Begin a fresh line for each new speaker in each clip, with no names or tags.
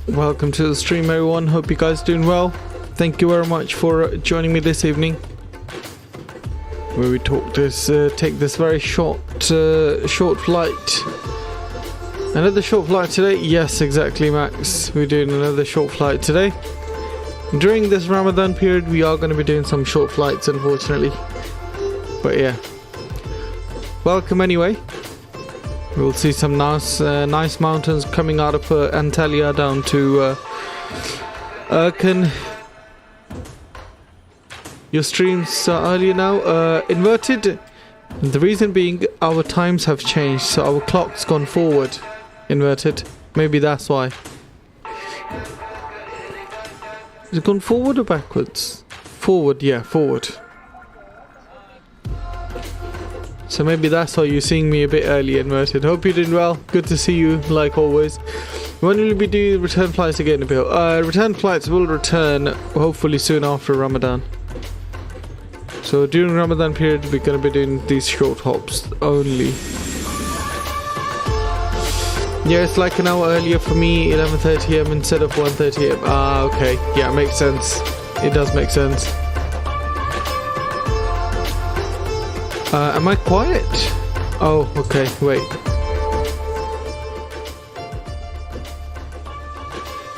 Welcome to the stream, everyone. Hope you guys doing well. Thank you very much for joining me this evening, where we take this very short flight. Another short flight today. Yes, exactly, Max. We're doing another short flight today. During this Ramadan period, we are going to be doing some short flights, unfortunately. But yeah, welcome anyway. We'll see some nice mountains coming out of Antalya down to Ercan. Your streams are earlier now. Inverted. The reason being our times have changed, so our clock's gone forward. Inverted. Maybe that's why. Is it gone forward or backwards? Forward, yeah, forward. So maybe that's why you're seeing me a bit early, Inverted. Hope you're doing well. Good to see you, like always. When will we do return flights again, Bill? Return flights will return hopefully soon after Ramadan. So during Ramadan period, we're going to be doing these short hops only. Yeah, it's like an hour earlier for me, 11:30 am instead of 1:30 am. Ah, okay. Yeah, makes sense. It does make sense. Am I quiet? Oh, okay, wait.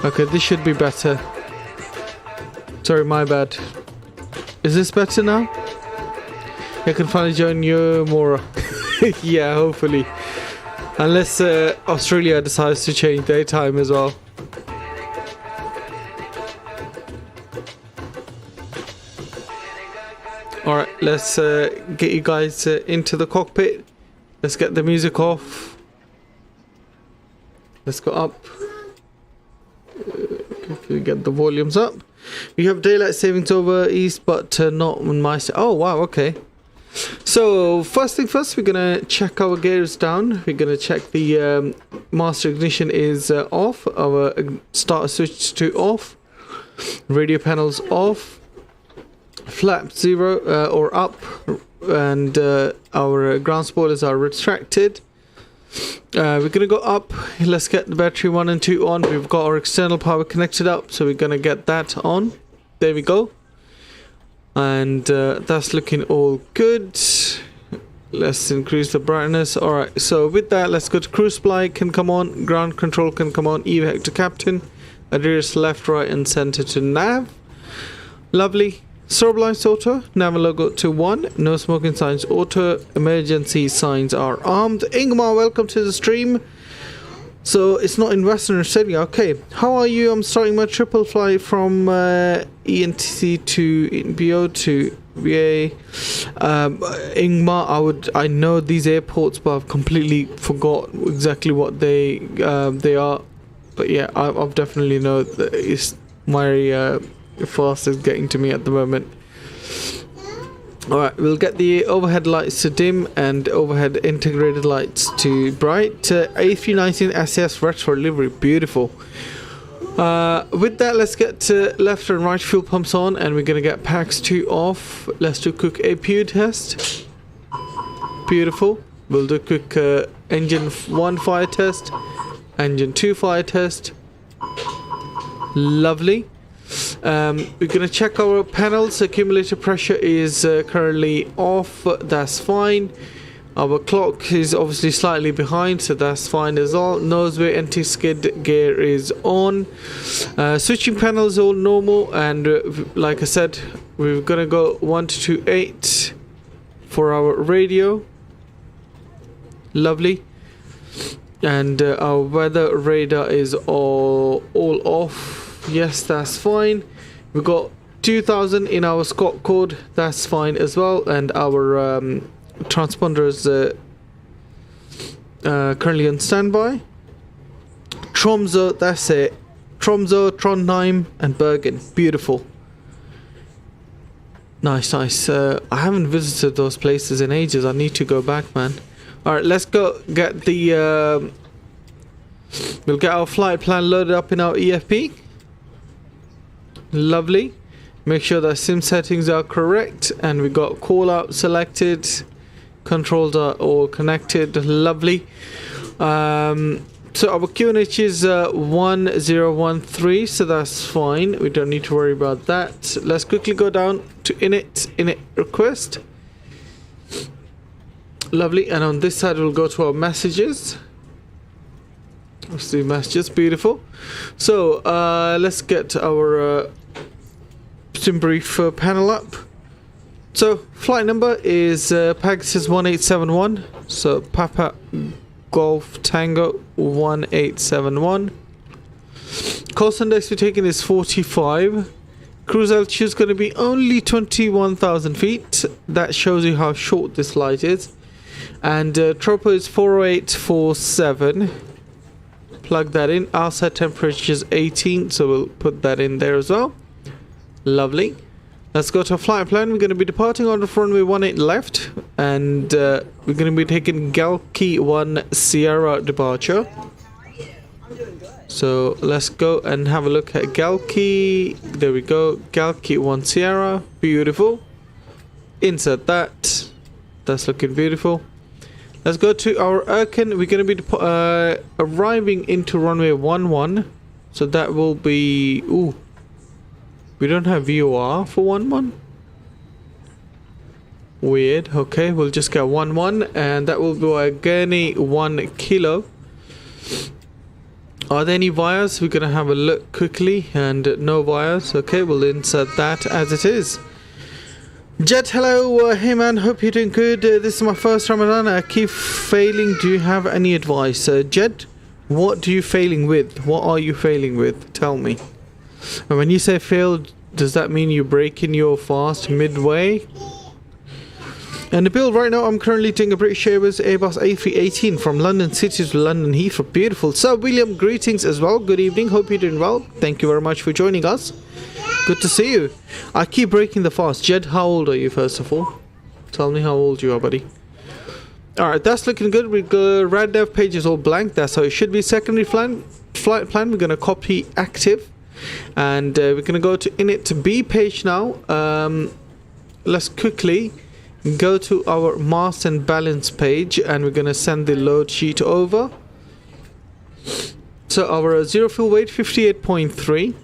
Okay, this should be better. Sorry, my bad. Is this better now? I can finally join you more. Yeah, hopefully. Unless Australia decides to change their time as well. Alright, let's get you guys into the cockpit. Let's get the music off. Let's go up. If we get the volumes up. We have daylight savings over east, but not on my side. Oh, wow, okay. So, first thing first, we're going to check our gears down. We're going to check the master ignition is off. Our starter switch to off. Radio panels off. Flap 0 or up, and our ground spoilers are retracted. We're gonna go up. Let's get the battery 1 and 2 on. We've got our external power connected up, so we're gonna get that on. There we go, and that's looking all good. Let's increase the brightness. Alright, so with that, let's go to cruise supply can come on, ground control can come on, evac to captain, ADIRS left, right and center to nav. Lovely. Strobe lights auto, nav logo to 1, no smoking signs auto, emergency signs are armed. Ingmar, welcome to the stream. So it's not in Western Australia. Okay, how are you? I'm starting my triple flight from ENTC to BO to VA. Ingmar, I know these airports, but I've completely forgot exactly what they are. But yeah, I've definitely know that it's my fast is getting to me at the moment. Alright, we'll get the overhead lights to dim and overhead integrated lights to bright. A320 SSD retro livery, beautiful. With that, let's get left and right fuel pumps on, and we're gonna get packs 2 off. Let's do a quick APU test. Beautiful. We'll do a quick engine 1 fire test, engine 2 fire test. Lovely. We're gonna check our panels. Accumulator pressure is currently off. That's fine. Our clock is obviously slightly behind, so that's fine as well. Noseway anti-skid gear is on. Switching panel is all normal, and like I said, we're gonna go 1228 for our radio. Lovely. And our weather radar is all off. Yes, that's fine. We got 2000 in our Scott code. That's fine as well. And our transponder is currently on standby. Tromsø, that's it. Tromsø, Trondheim, and Bergen. Beautiful. Nice, nice. I haven't visited those places in ages. I need to go back, man. Alright, let's go get the... we'll get our flight plan loaded up in our EFP. Lovely. Make sure the sim settings are correct, and we got call out selected. Controls are all connected. Lovely. So our QNH is 1013, so that's fine. We don't need to worry about that. Let's quickly go down to init request. Lovely. And on this side we'll go to our messages. Let's see messages. Beautiful. So let's get our sim brief panel up. So flight number is PEGASUS 1871. So Papa Golf Tango 1871. Course index we're taking is 45. Cruise altitude is going to be only 21,000 feet. That shows you how short this flight is. And tropo is 40847. Plug that in. Outside temperature is 18, so we'll put that in there as well. Lovely. Let's go to our flight plan. We're going to be departing on the runway 18 left, and we're going to be taking Galkey 1 Sierra departure. So let's go and have a look at Galkey. There we go. Galkey 1 Sierra. Beautiful. Insert that. That's looking beautiful. Let's go to our Ercan. We're going to be arriving into runway 11. So that will be... Ooh. We don't have VOR for 11. Weird. Okay, we'll just get 11. And that will be our Gurney 1 kilo. Are there any wires? We're going to have a look quickly. And no wires. Okay, we'll insert that as it is. Jed, hello. Hey man, hope you're doing good. This is my first Ramadan. I keep failing. Do you have any advice? Jed, what are you failing with? What are you failing with? Tell me. And when you say failed, does that mean you're breaking your fast midway? And Bill, right now I'm currently doing a British Airways Airbus A318 from London City to London Heathrow. Beautiful. Sir William, greetings as well. Good evening. Hope you're doing well. Thank you very much for joining us. Good to see you. I keep breaking the fast. Jed, how old are you first of all? Tell me how old you are, buddy. Alright, that's looking good. We go rad dev page is all blank. That's how it should be. Secondary flight plan. We're going to copy active. And we're going to go to init B page now. Let's quickly go to our mass and balance page, and we're going to send the load sheet over. So our zero fuel weight 58.3,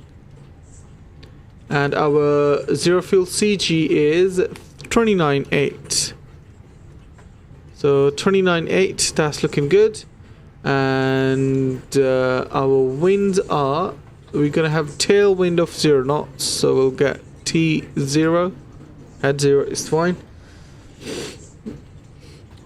and our zero fuel CG is 29.8. So 29.8, that's looking good. And our winds are, we're going to have tailwind of 0 knots, so we'll get T0. At 0 is fine.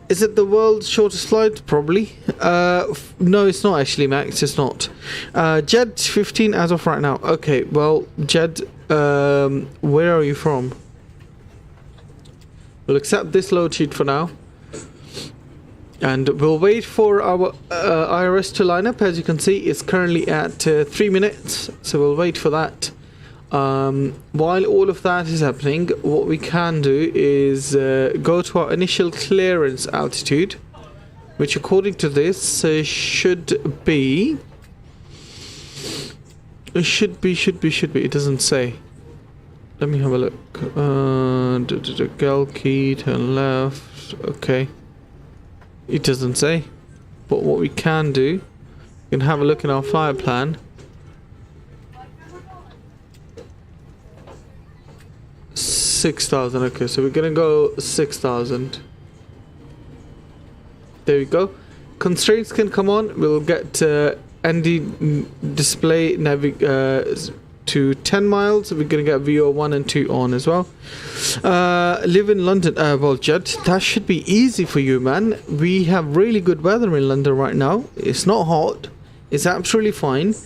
Is it the world's shortest flight? Probably. No, it's not actually, Max. It's not. Jed 15 as of right now. Okay, well, Jed, where are you from? We'll accept this load sheet for now. And we'll wait for our IRS to line up. As you can see, it's currently at 3 minutes. So we'll wait for that. While all of that is happening, what we can do is go to our initial clearance altitude, which according to this should be. It doesn't say. Let me have a look. Galkey, turn left. Okay. It doesn't say. But what we can do, we can have a look in our flight plan. 6,000. Okay, so we're gonna go 6,000. There we go. Constraints can come on. We'll get ND display to 10 miles. We're gonna get VO 1 and 2 on as well. Live in London. Well, Jed, that should be easy for you, man. We have really good weather in London right now. It's not hot. It's absolutely fine.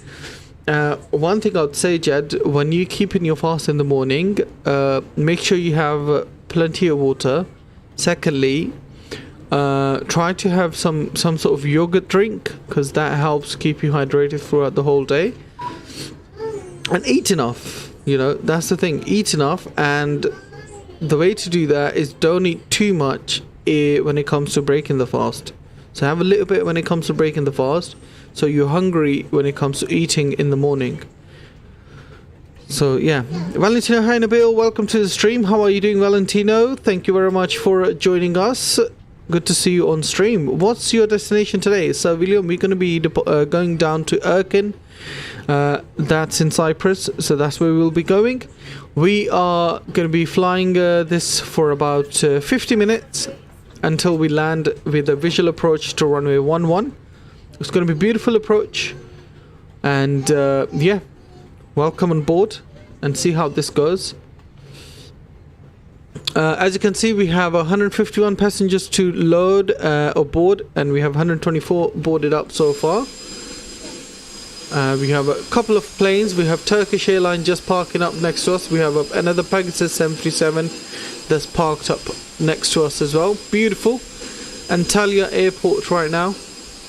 One thing I'd say, Jed, when you keep in your fast in the morning, make sure you have plenty of water. Secondly, try to have some sort of yogurt drink, because that helps keep you hydrated throughout the whole day. And eat enough. You know, that's the thing. Eat enough, and the way to do that is don't eat too much when it comes to breaking the fast. So have a little bit when it comes to breaking the fast, so you're hungry when it comes to eating in the morning. So yeah, Valentino, hi Nabil, welcome to the stream. How are you doing, Valentino? Thank you very much for joining us. Good to see you on stream. What's your destination today? So, William, we're going to be going down to Ercan. That's in Cyprus, so that's where we'll be going. We are going to be flying this for about 50 minutes until we land with a visual approach to runway 11. It's going to be a beautiful approach. And yeah, welcome on board and see how this goes. As you can see, we have 151 passengers to load aboard, and we have 124 boarded up so far. We have a couple of planes. We have Turkish Airlines just parking up next to us. We have another Pegasus 737 that's parked up next to us as well. Beautiful. Antalya airport right now.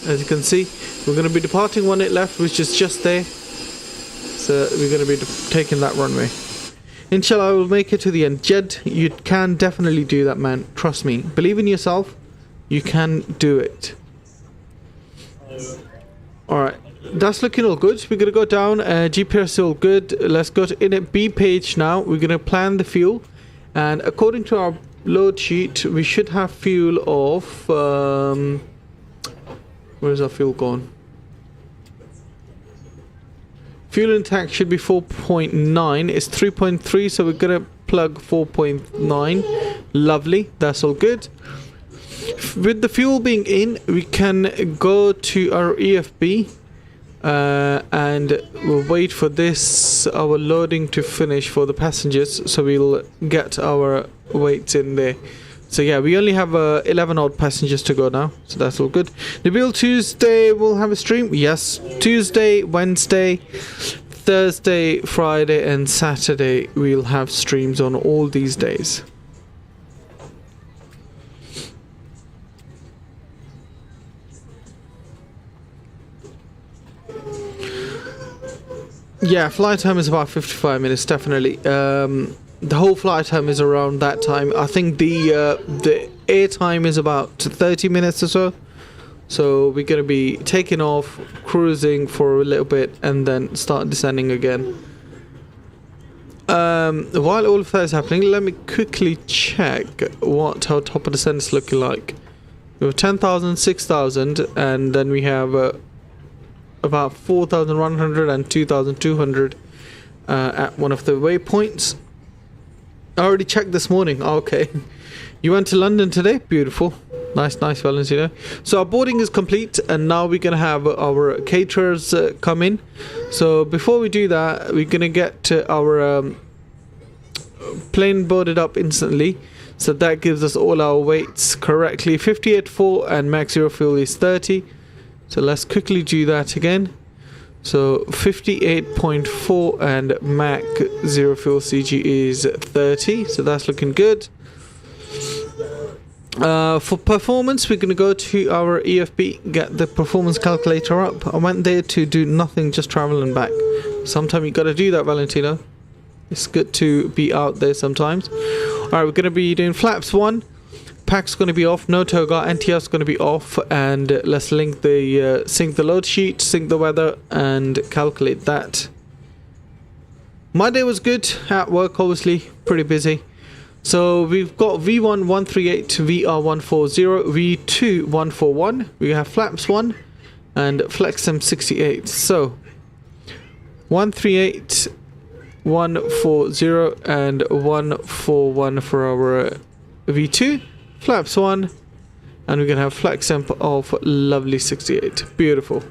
As you can see, we're going to be departing 18 left, which is just there. So we're going to be taking that runway. Inshallah, I will make it to the end. Jed, you can definitely do that, man. Trust me. Believe in yourself. You can do it. Alright. That's looking all good. We're going to go down. GPS is all good. Let's go to init B page now. We're going to plan the fuel. And according to our load sheet, we should have fuel of... where's our fuel gone? Fuel in tank should be 4.9. It's 3.3, so we're going to plug 4.9. Lovely. That's all good. With the fuel being in, we can go to our EFB and we'll wait for this, our loading to finish for the passengers, so we'll get our weights in there. So yeah, we only have 11 odd passengers to go now, so that's all good. Nabil, Tuesday we'll have a stream. Yes, Tuesday, Wednesday, Thursday, Friday and Saturday we'll have streams on all these days. Yeah, flight time is about 55 minutes, definitely. The whole flight time is around that time. I think the air time is about 30 minutes or so. So we're going to be taking off, cruising for a little bit, and then start descending again. While all of that is happening, let me quickly check what our top of descent is looking like. We have 10,000, 6,000, and then we have about 4,100 and 2,200 at one of the waypoints. I already checked this morning. Okay. You went to London today? Beautiful. Nice, Valentino. So our boarding is complete, and now we're going to have our caterers come in. So before we do that, we're going to get our plane boarded up instantly. So that gives us all our weights correctly. 58.4 and max zero fuel is 30. So let's quickly do that again. So 58.4 and Mach 0 fuel CG is 30, so that's looking good. For performance, we're going to go to our EFB, get the performance calculator up. I went there to do nothing, just travel and back. Sometimes you got to do that, Valentino. It's good to be out there sometimes. Alright, we're going to be doing flaps 1. Pack's going to be off, no toga, NTF's going to be off, and let's link the sync the load sheet, sync the weather, and calculate that. My day was good at work, obviously pretty busy. So we've got V1 138, VR 140, V2 141. We have flaps 1 and FlexM 68. So 138, 140, and 141 for our V2. Flaps 1, and we're gonna have flex temp of lovely 68. Beautiful.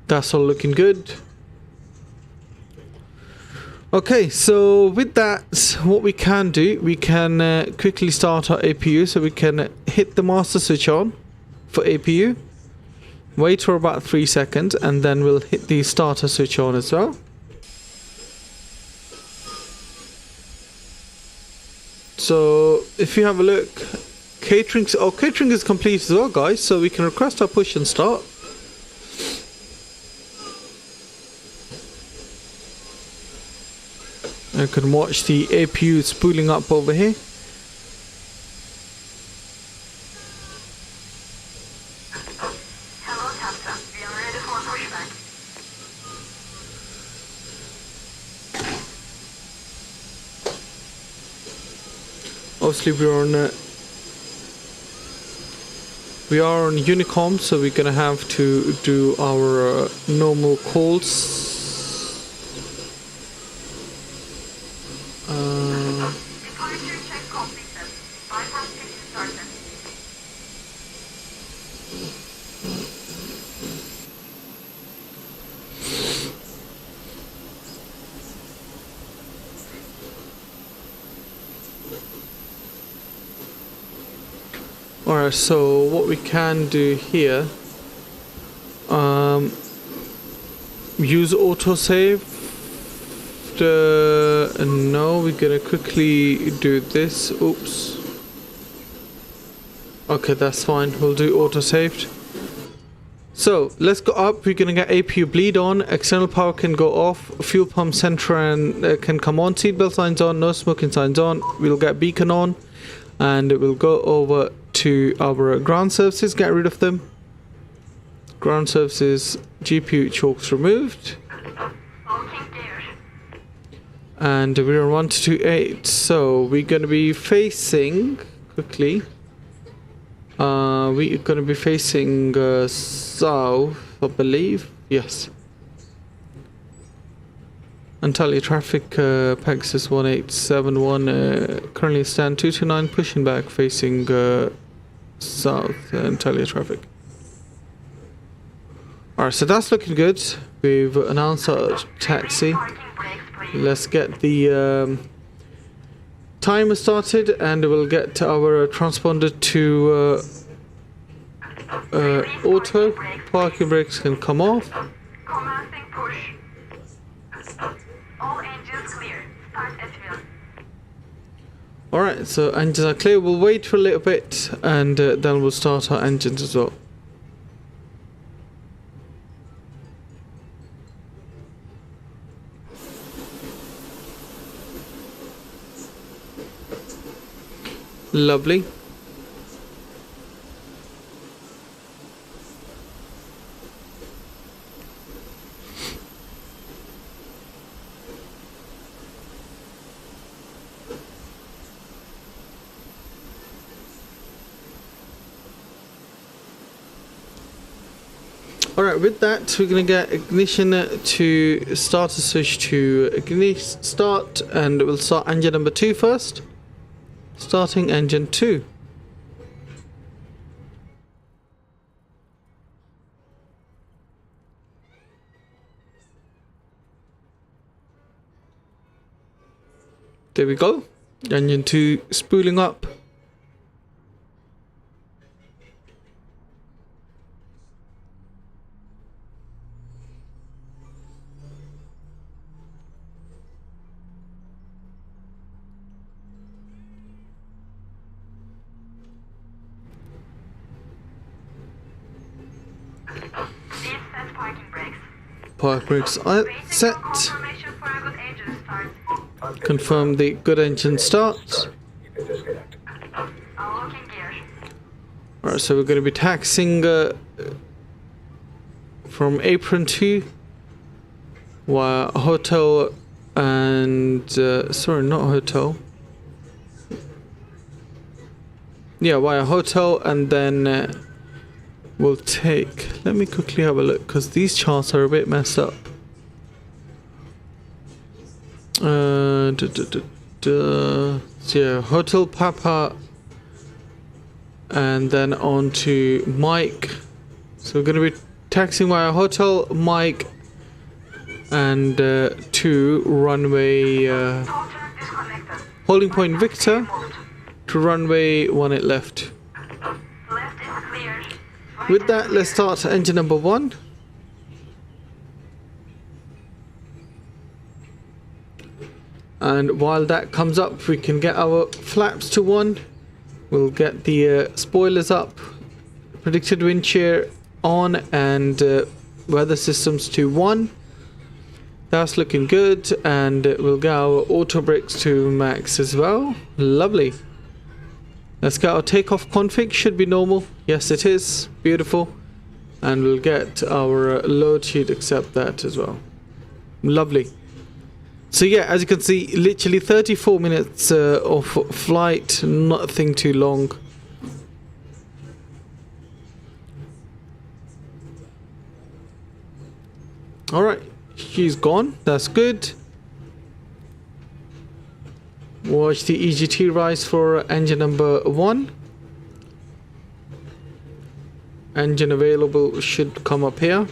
That's all looking good. Okay, so with that, what we can do, we can quickly start our APU. So we can hit the master switch on for APU, wait for about 3 seconds, and then we'll hit the starter switch on as well. So if you have a look, catering is complete as well, guys, so we can request our push and start. I can watch the APU spooling up over here.
Hello, Captain. We are ready for pushback.
Obviously we're on We are on Unicom, so we're gonna have to do our normal calls.
Departure check completed. Bypass engine started.
Alright, so what we can do here, use autosave. No, we're gonna quickly do this. Oops. Okay, that's fine. We'll do autosaved. So let's go up. We're gonna get APU bleed on. External power can go off. Fuel pump center and can come on. Seatbelt signs on. No smoking signs on. We'll get beacon on, and we'll go over to our ground services. Get rid of them. Ground services. GPU chokes removed.
Locking gear.
And we're on 1228, so we're gonna be facing quickly. We're gonna be facing south, I believe. Yes. Antalya traffic, PEGASUS 1871. Currently stand 229, pushing back, facing south. Antalya traffic. Alright, so that's looking good. We've announced our taxi.
Parking brakes, please.
Let's get the timer started, and we'll get our transponder to auto. Parking brakes can come off.
Commencing push. All engines clear. Start at will.
Alright, so engines are clear. We'll wait for a little bit, and then we'll start our engines as well. Lovely. Alright, with that, we're going to get ignition to starter switch to ignition start, and we'll start engine number 2 first. Starting engine 2. There we go. Engine 2 spooling up.
Please set parking brakes.
Park brakes are
Waiting for
set.
confirmation for a good engine start.
Confirm the good engine start.
Unlocking gear.
Alright, so we're going to be taxiing from apron 2 via hotel and sorry, not hotel. Yeah, via hotel, and then we'll take. Let me quickly have a look, because these charts are a bit messed up. So yeah, Hotel Papa, and then on to Mike. So we're going to be taxiing via Hotel Mike and to runway
Total disconnected.
holding point Victor to runway 18 left.
Left is clear.
With that, let's start engine number 1. And while that comes up, we can get our flaps to 1. We'll get the spoilers up, predicted wind shear on, and weather systems to 1. That's looking good, and we'll get our auto brakes to max as well. Lovely. Let's get our takeoff config. Should be normal. Yes, it is. Beautiful. And we'll get our load sheet, accept that as well. Lovely. So yeah, as you can see, literally 34 minutes of flight, nothing too long. she's gone. That's good. Watch the EGT rise for engine number 1. Engine available should come up here.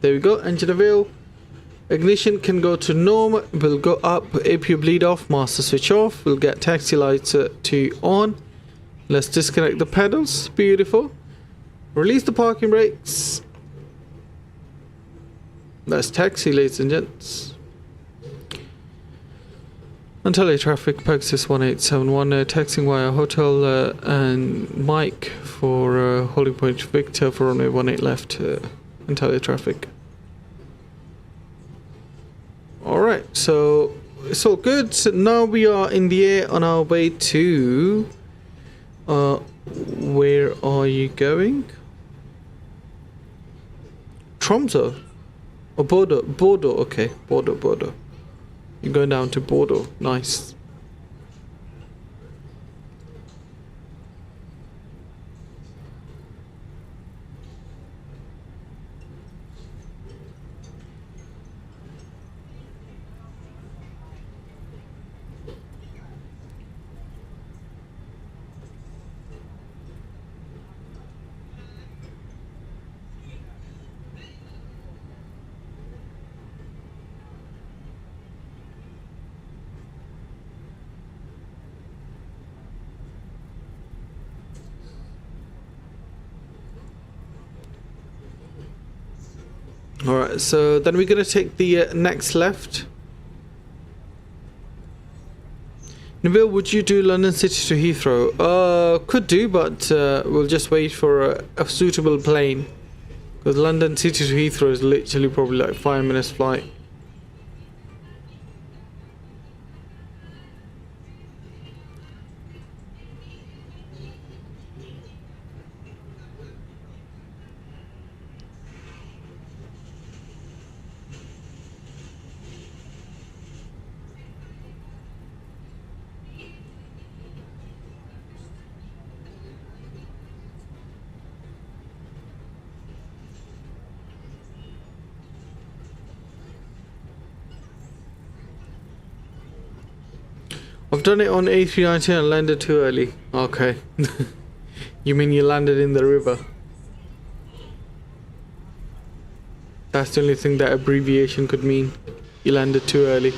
There we go. Engine avail. Ignition can go to norm. We'll go up. APU bleed off. Master switch off. We'll get taxi lights to on. Let's disconnect the pedals. Beautiful. Release the parking brakes. That's taxi, ladies and gents. Antalya traffic, PEGASUS 1871, taxiing via hotel and Mike for holding point Victor for runway 18 left, Antalya traffic. Alright, so it's all good. So now we are in the air on our way to... where are you going? Tromsø? Or Bordeaux? Bordeaux, okay. Bordeaux. You're going down to Bordeaux. Nice. Alright, so then we're going to take the next left. Nabil, would you do London City to Heathrow? Could do, but we'll just wait for a suitable plane. Because London City to Heathrow is literally probably like 5 minutes flight. I've done it on A320 and landed too early. Okay. You mean you landed in the river? That's the only thing that abbreviation could mean. You landed too early.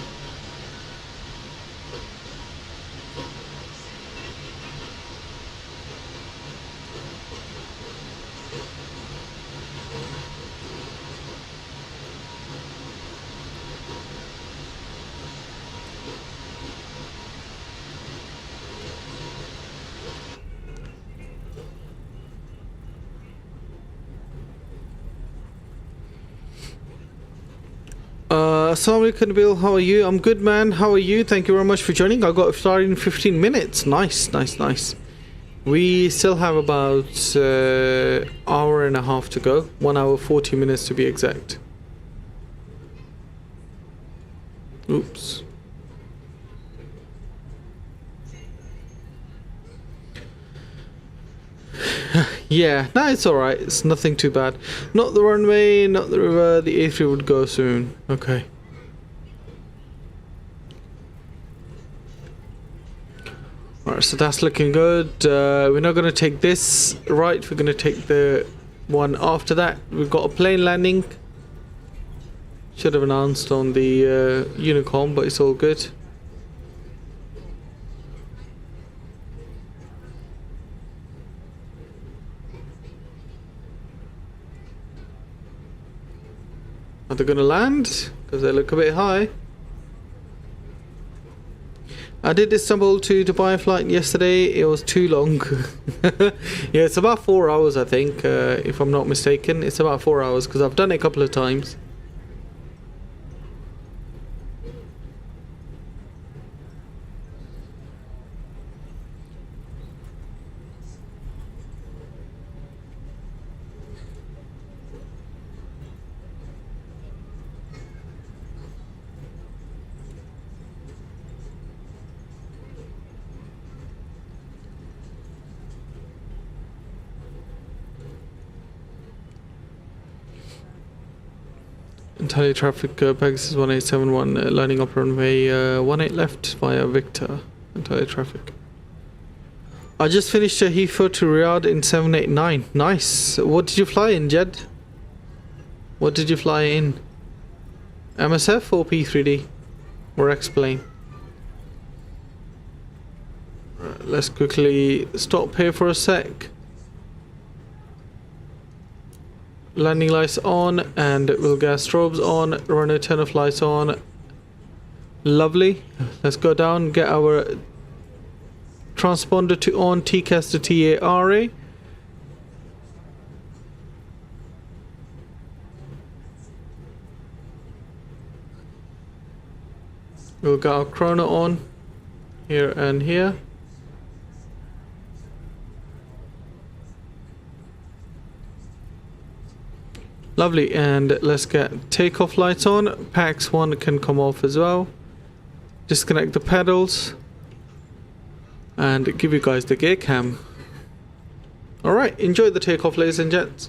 Assalamu alaikum, Bill. How are you? I'm good, man. How are you? Thank you very much for joining. I got started in 15 minutes. Nice. We still have about hour and a half to go. 1 hour 40 minutes to be exact. Oops. Yeah, no, it's alright. It's nothing too bad. Not the runway, not the river. The A3 would go soon. Okay. Alright, so that's looking good. We're not going to take this right. We're going to take the one after that. We've got a plane landing. Should have announced on the Unicom, but it's all good. Are they going to land? Because they look a bit high. I did Istanbul to Dubai flight yesterday. It was too long. Yeah, it's about 4 hours, I think, if I'm not mistaken. It's about 4 hours because I've done it a couple of times. Antalya traffic, Pegasus 1871, lining up runway 18 left via Victor. Antalya traffic. I just finished a Heathrow to Riyadh in 789. Nice. What did you fly in, Jed? What did you fly in? MSF or P3D? Or X-Plane? Right, let's quickly stop here for a sec. Landing lights on, and we'll get strobes on, runway 10 of lights on. Lovely. Let's go down, get our transponder to on, TCAS to TARA. We'll get our chrono on, here and here. Lovely, and let's get takeoff lights on. PAX 1 can come off as well. Disconnect the pedals and give you guys the gear cam. Alright, enjoy the takeoff, ladies and gents.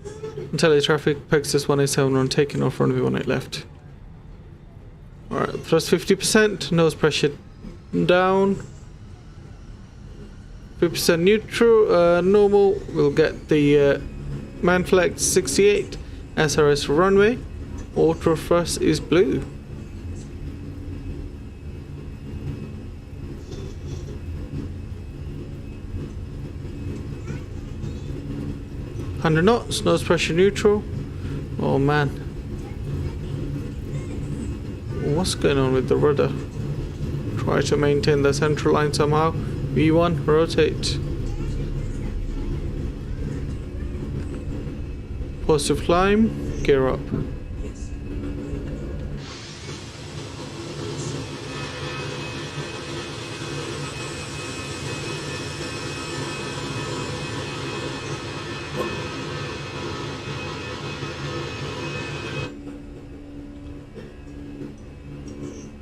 Antalya traffic, Pegasus 187 taking off runway 18 left. Alright, thrust 50%, nose pressure down. 50% neutral, normal. We'll get the Manflex 68 SRS runway. Auto thrust is blue. knots, nose pressure neutral. Oh man, what's going on with the rudder? Try to maintain the central line somehow. V1, rotate. Positive climb, gear up.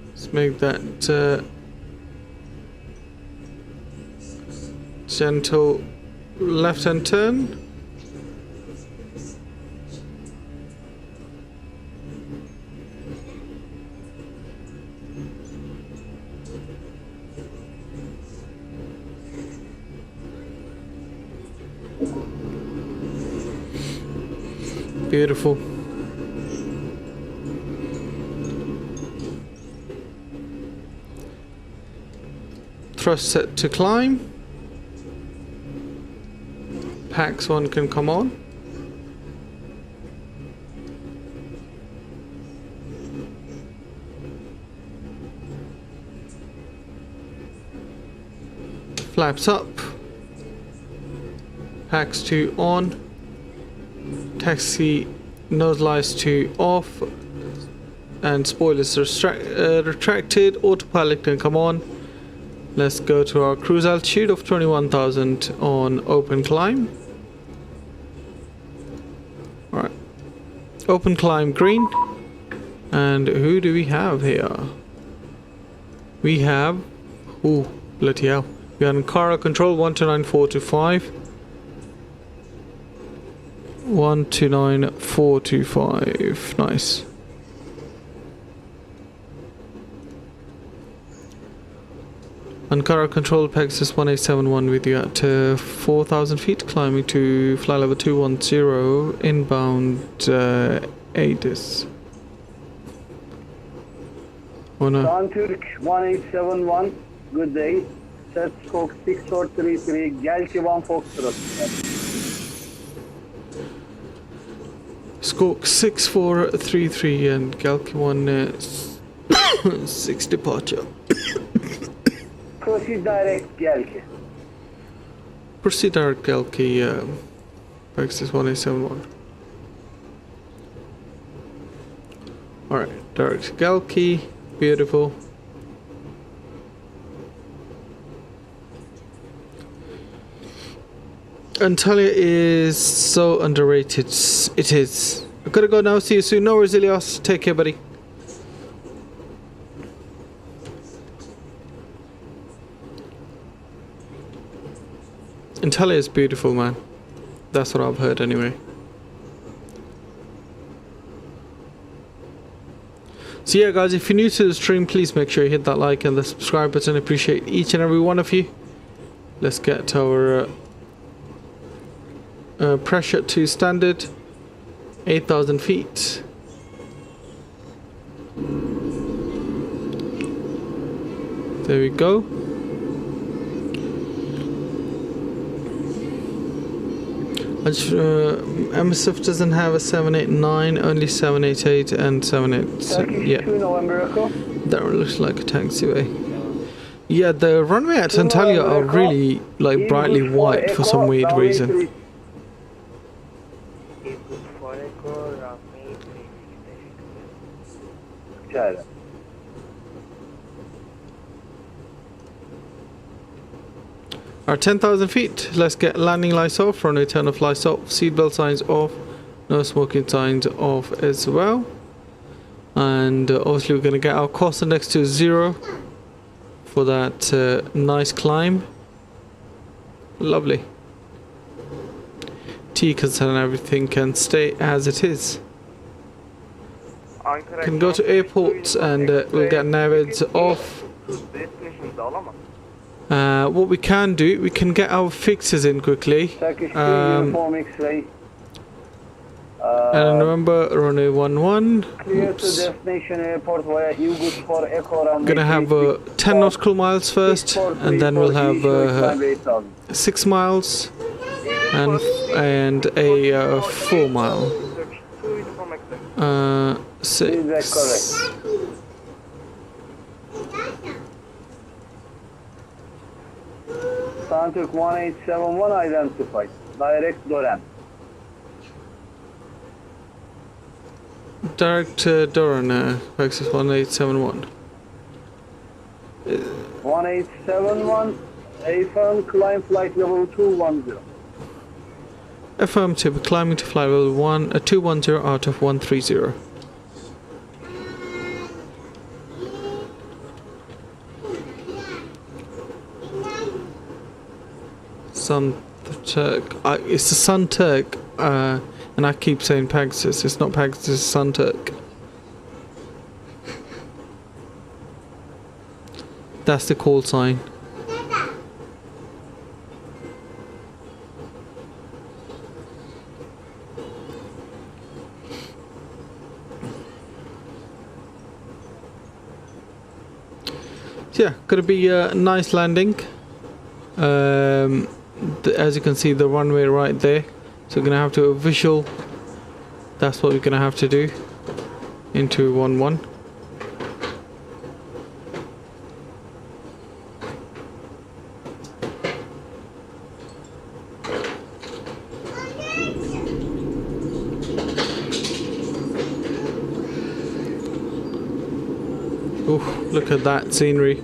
Let's make that gentle left-hand turn. Beautiful. Thrust set to climb. PAX 1 can come on. Flaps up. PAX 2 on. Taxi nose lights to off, and spoilers retracted. Autopilot can come on. Let's go to our cruise altitude of 21,000 on open climb. Alright, open climb green. And who do we have here? We have, ooh, bloody hell, we have Ankara control 129425. 129425. Nice. Ankara control Pegasus 1871 with you at 4,000 feet, climbing to fly level 210, inbound ADIS.
Turk 1871, good day. Set scope 6433, Galki 1 Foxtrot.
Squawk 6433 and Galki 1 6 departure.
Proceed direct Galki.
Proceed direct Galki, Pegasus 1871. Alright, direct Galki, beautiful. Antalya is so underrated. It is. I gotta go now. See you soon. No worries, Ilias. Take care, buddy. Antalya is beautiful, man. That's what I've heard anyway. So yeah, guys, if you're new to the stream, please make sure you hit that like and the subscribe button. I appreciate each and every one of you. Let's get our pressure to standard, 8,000 feet. There we go. MSF doesn't have a 789, only 788 and 787. Yeah,
2 November Echo.
that one looks like a taxiway. Yeah, the runway at Antalya are really like brightly white for some weird reason. Our 10,000 feet. Let's get landing lights off, runway turn off lights off, seatbelt signs off, no smoking signs off as well. And obviously we're going to get our cost index to 0 for that nice climb. Lovely. T-cons and everything can stay as it is. Can go to airports and we'll get navids off. What we can do, we can get our fixes in quickly. And remember, runway 11.
Clear to destination airport via Ugut for Echo runway.
Gonna have 10 nautical miles first, and then we'll have 6 miles and a 4 mile. 6.
Santuk 1871 identified. Direct Doran.
Direct Doran, Pegasus 1871.
1871, affirm climb flight level 210.
Affirmative, climbing to flight level 210 out of 130. Sun Turk. It's the Sun Turk, and I keep saying Pegasus. It's not Pegasus, it's Sun Turk. That's the call sign. So yeah, gonna be a nice landing. As you can see, the runway right there, so we're gonna have to visual. That's what we're gonna have to do into 11. Ooh, look at that scenery.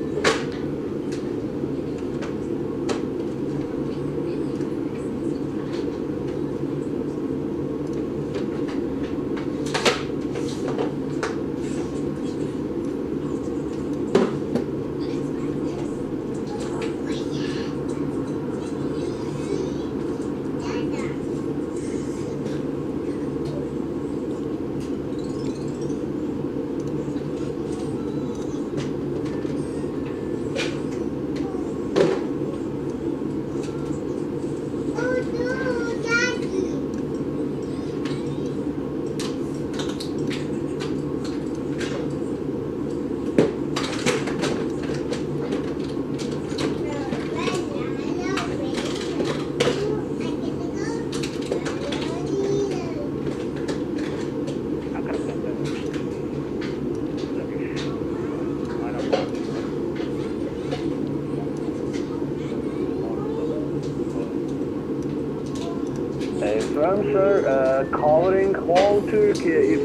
Affirm, sir. Covering whole Turkey. If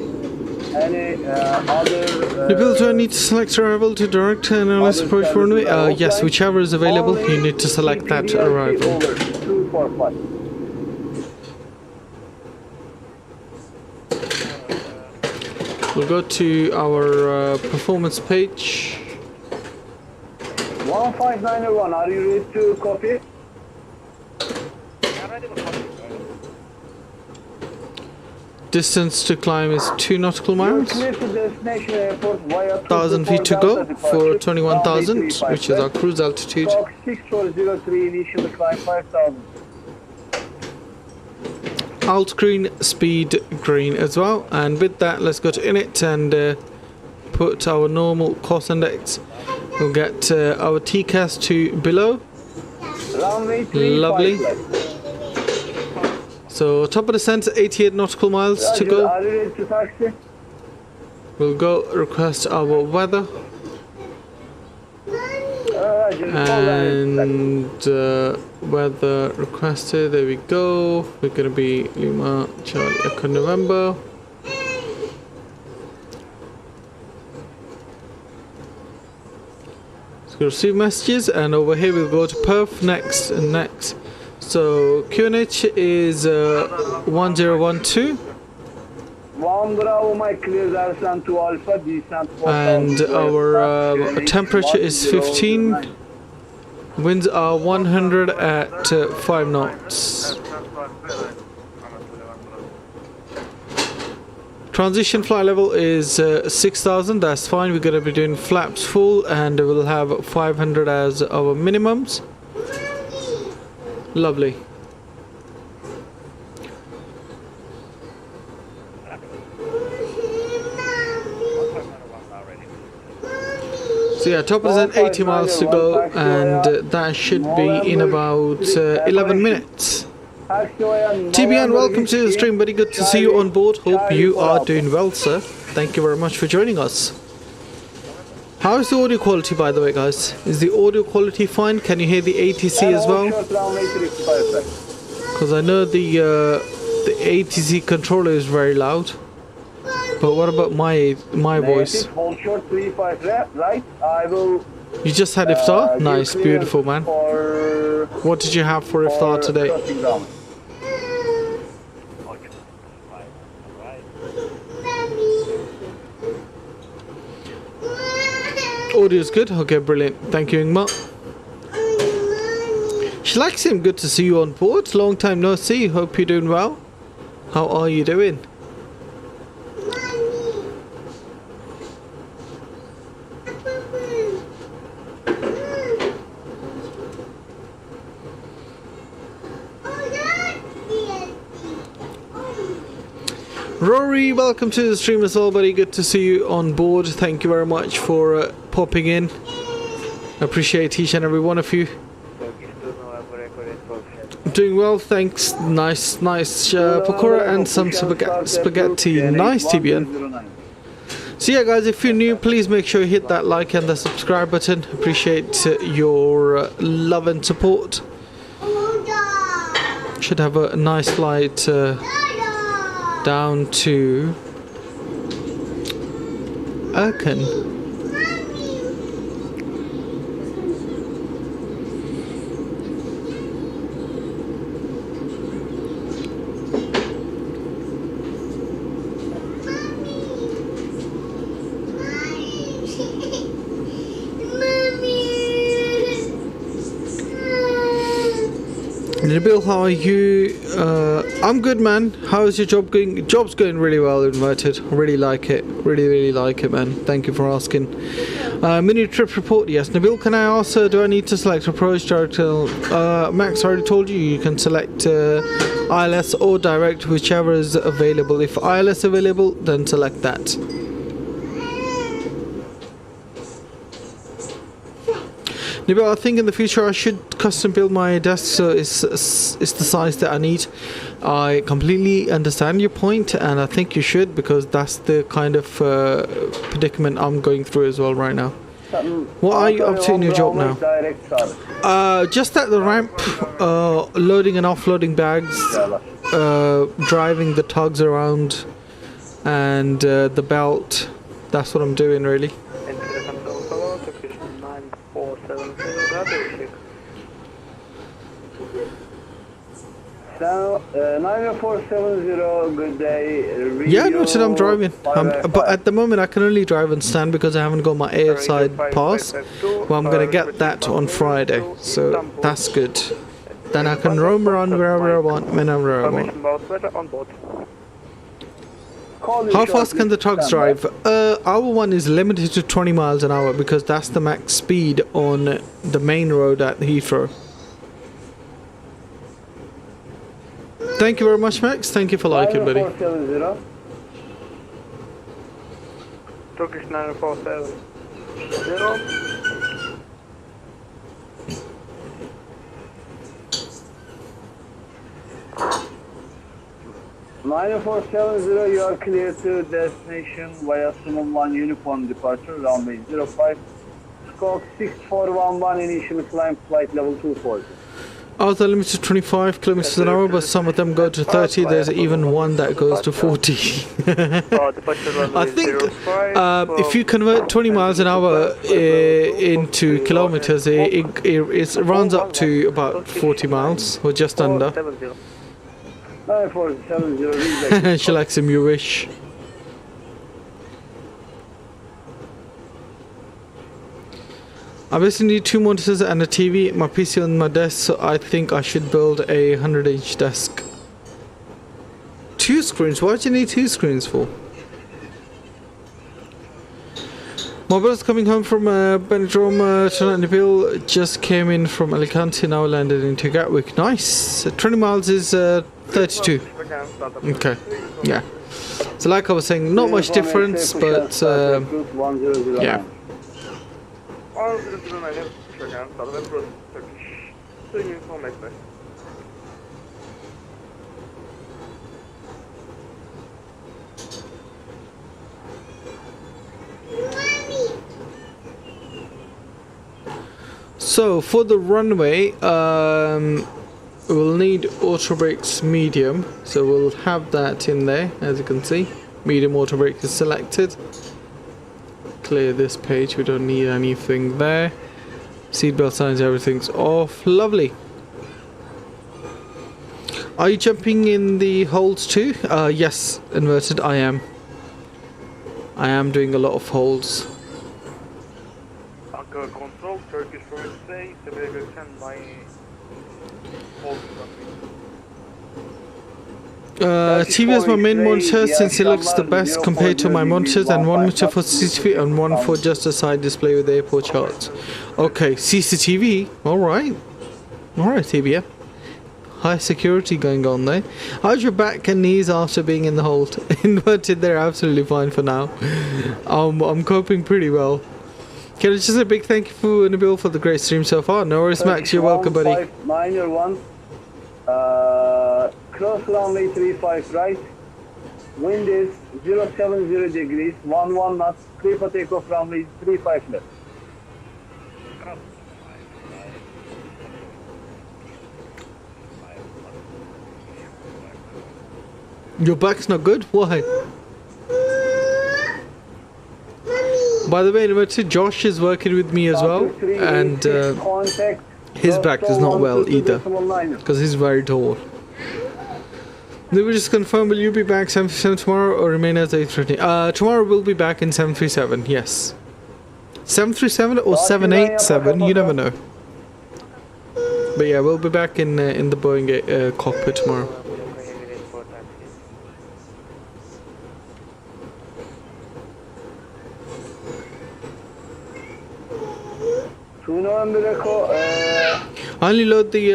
any other.
People, do I need to select arrival to direct and LS approach runway? Yes, whichever is available, you need to select that arrival.
245.
We'll go to our performance page.
1591, are you ready to copy?
Distance to climb is 2 nautical
You're
miles.
clear to destination airport via
1,000 feet to go for 21,000, which is our cruise altitude.
Stock 6403, initial climb 5,000.
Alt green, speed green as well. And with that, let's go to init and put our normal course index. We'll get our TCAS to below.
Runway 3,
Lovely.
5 left.
So top of descent, 88 nautical miles to go.
Are you ready to taxi?
We'll go request our weather. And weather requested, there we go. We're gonna be Lima, Charlie, Echo, November. So we'll receive messages, and over here we'll go to Perth next and next. So QNH is 1012.
1 Bravo Mike clears Ercan to Alpha, descent 4,000.
And our temperature is 15. Winds are 100 at 5 knots. Transition flight level is 6,000. That's fine. We're going to be doing flaps full, and we'll have 500 as our minimums. Lovely. So yeah, top is at 80 miles to go, and that should be in about 11 minutes. TBN, welcome to the stream, buddy. Good to see you on board. Hope you are doing well, sir. Thank you very much for joining us. How is the audio quality, by the way, guys? Is the audio quality fine? Can you hear the ATC as well? Because I know the ATC controller is very loud. But what about my voice?
Hold short 35 right. I will.
You just had iftar? Nice, beautiful, man. What did you have for iftar today? Audio is good. Okay, brilliant. Thank you, Ingmar. She likes him. Good to see you on board. Long time no see. Hope you're doing well. How are you doing? Rory, welcome to the stream as well, buddy. Good to see you on board. Thank you very much for popping in. Appreciate each and every one of you. Doing well, thanks. Nice pakora and some spaghetti. Nice, TBN. So yeah, guys, if you're new, please make sure you hit that like and the subscribe button. Appreciate your love and support. Should have a nice flight down to Ercan. Nabil, how are you? I'm good, man. How is your job going? Job's going really well, Invited. Really like it. Really like it, man. Thank you for asking. Mini trip report, yes. Nabil, can I ask, do I need to select approach, direct? Max already told you, you can select ILS or direct, whichever is available. If ILS available, then select that. Nabil, I think in the future I should custom build my desk so it's the size that I need. I completely understand your point, and I think you should, because that's the kind of predicament I'm going through as well right now. What are you up to in your job now? Just at the ramp, loading and offloading bags, driving the tugs around, and the belt. That's what I'm doing, really.
Now, 9470, good day.
Yeah, no, today I'm driving. But at the moment I can only drive and stand because I haven't got my airside pass. Well, I'm going to get that on Friday, so that's good. Then I can roam around wherever I want, whenever I want.
call you
How fast can the trucks
shortly.
drive? Our one is limited to 20 miles an hour because that's the max speed on the main road at Heathrow. Thank you very much, Max. Thank you for liking, buddy.
9470.
Turkish 9470.
9470, you are clear to destination via Summon 1 Uniform departure, runway 05. Squawk 6411, initially climb flight level 240.
Ours are limited to 25 kilometers an hour, but some of them go to 30. There's even one that goes to 40. I think if you convert 20 miles an hour into kilometers, it runs up to about 40 miles, or just under.
9470, read
She likes him, you wish. I basically need 2 monitors and a TV, my PC on my desk, so I think I should build a 100-inch desk. 2 screens? Why do you need 2 screens for? My brother's coming home from Benidorm tonight. Nabil just came in from Alicante, now landed into Gatwick. Nice! 20 miles is 32. Okay, yeah. So like I was saying, not much difference, but yeah. So for the runway, we'll need auto brakes medium, so we'll have that in there. As you can see, medium auto brake is selected. Clear this page, we don't need anything there. Seatbelt signs, everything's off. Lovely. Are you jumping in the holds too? Yes, inverted, I am. I am doing a lot of holds.
Control, Turkish for say, my
TV is my main monitor since it looks the best compared to my monitors, and one monitor for CCTV and one for just a side display with airport charts. Okay, CCTV, alright. Alright, TBF. High security going on there. How's your back and knees after being in the hold? Inverted, they're absolutely fine for now. I'm coping pretty well. Can I just say a big thank you for Nabil for the great stream so far? No worries, Max, you're welcome, buddy.
901. Cross runway 35 right. Wind is 070 degrees, 11 knots. Clear for takeoff runway 35 left.
Your back's not good? Why? By the way, Josh is working with me as well, and his back is not well either, because he's very tall. Then we just confirm, will you be back 737 tomorrow or remain as A320? Tomorrow we'll be back in 737, yes. 737 or 787, you never know. But yeah, we'll be back in the Boeing cockpit tomorrow. I only load the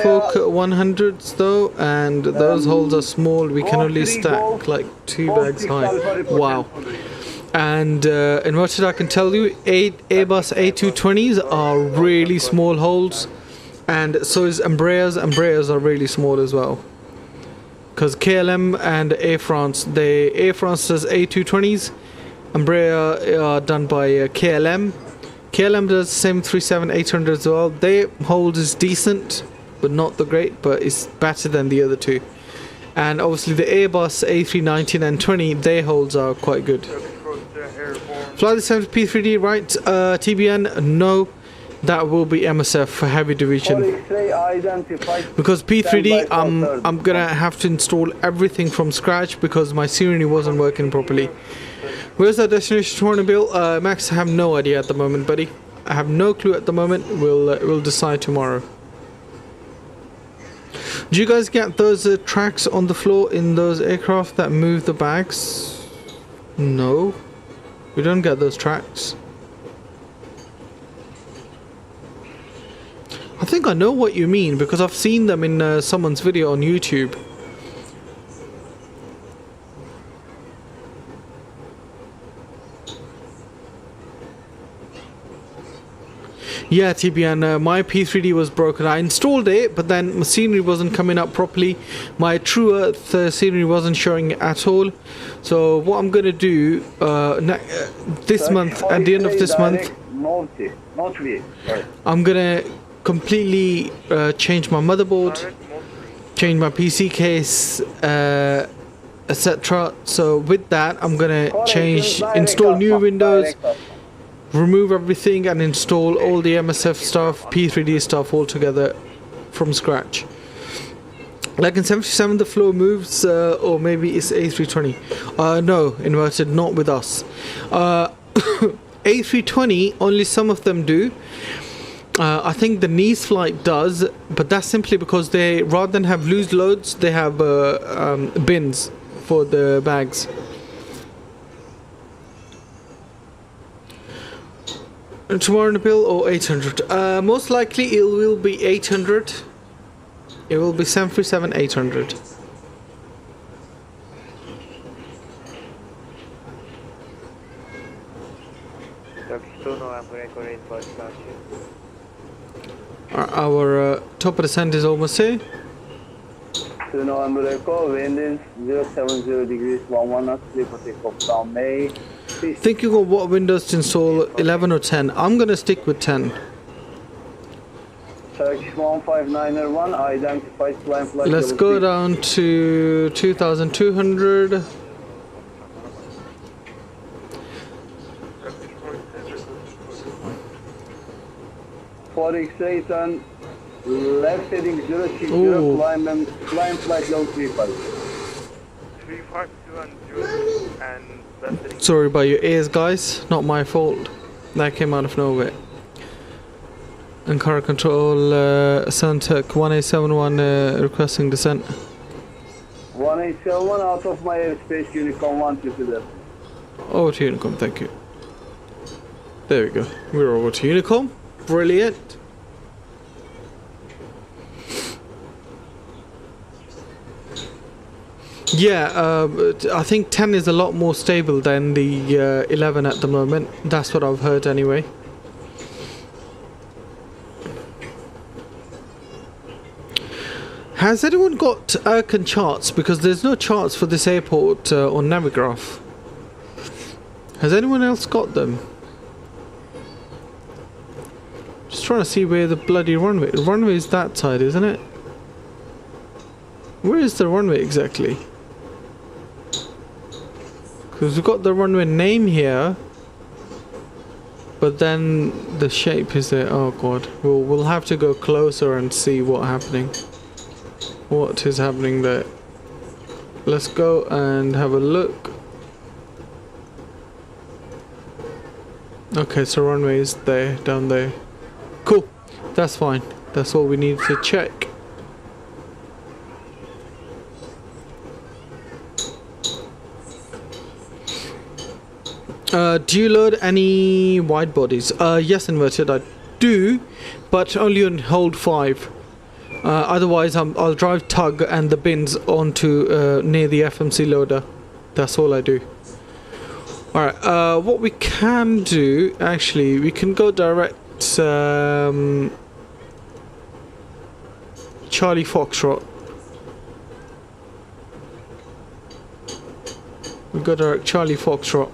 Folk 100s though, and those holes are small. We can only stack like 2 bags high. Wow. And inverted, I can tell you, Airbus A320s are really small holes, and so is Embraers. Embraers are really small as well. Because KLM and Air France, Air France does A320s, Embraer are done by KLM. KLM does 737-800 as well. Their hold is decent, but not the great, but it's better than the other two. And obviously the Airbus A319 and 20, their holds are quite good. Fly the 7 P3D, right? TBN, no. That will be MSF for heavy division. Because P3D, I'm gonna have to install everything from scratch because my Serenity wasn't working properly. Where's our destination tomorrow, Bill? Max, I have no idea at the moment, buddy. I have no clue at the moment. We'll decide tomorrow. Do you guys get those tracks on the floor in those aircraft that move the bags? No, we don't get those tracks. I think I know what you mean because I've seen them in someone's video on YouTube. Yeah, TBN, my P3D was broken. I installed it, but then my scenery wasn't coming up properly. My True Earth scenery wasn't showing at all. So what I'm gonna do this month, at the end of this month, I'm gonna completely change my motherboard, change my PC case, etc. So with that, I'm gonna install new Windows, remove everything and install all the MSF stuff, P3D stuff all together from scratch. Like in 77 the flow moves, or maybe it's A320. No, inverted, not with us. A320, only some of them do. I think the Nice flight does, but that's simply because they, rather than have loose loads, they have bins for the bags. Tomorrow bill or 800? Most likely it will be 800. It will be 737 800. Our top of descent is almost here.
2 November Echo, wind is 070 degrees 11 knots, clear for takeoff from May.
Thinking of what windows to install, 11 or 10. I'm gonna stick with 10.
Turkish 15901, identified flying flight.
Let's go down to 2200.
X8 and left heading 060,
Ooh.
flying flight level 35.
352 and 02 and left heading.
Sorry about your ears, guys. Not my fault. That came out of nowhere. And car control, Suntec 1871 requesting descent.
1871 out of my airspace, Unicom 122 there.
Over to Unicom, thank you. There we go. We're over to Unicom. Brilliant. Yeah, I think 10 is a lot more stable than the 11 at the moment. That's what I've heard anyway. Has anyone got Ercan charts? Because there's no charts for this airport on Navigraph. Has anyone else got them? Just trying to see where the bloody runway... The runway is that side, isn't it? Where is the runway exactly? Because we've got the runway name here, but then the shape is there. Oh god, we'll have to go closer and see what is happening there. Let's go and have a look. Okay, so runway is there, down there. Cool, that's fine. That's all we need to check. Do you load any wide bodies? Yes, inverted, I do, but only on hold 5. Otherwise, I'll drive tug and the bins onto near the FMC loader. That's all I do. Alright, what we can do, actually, we can go direct Charlie Foxtrot. We go direct Charlie Foxtrot.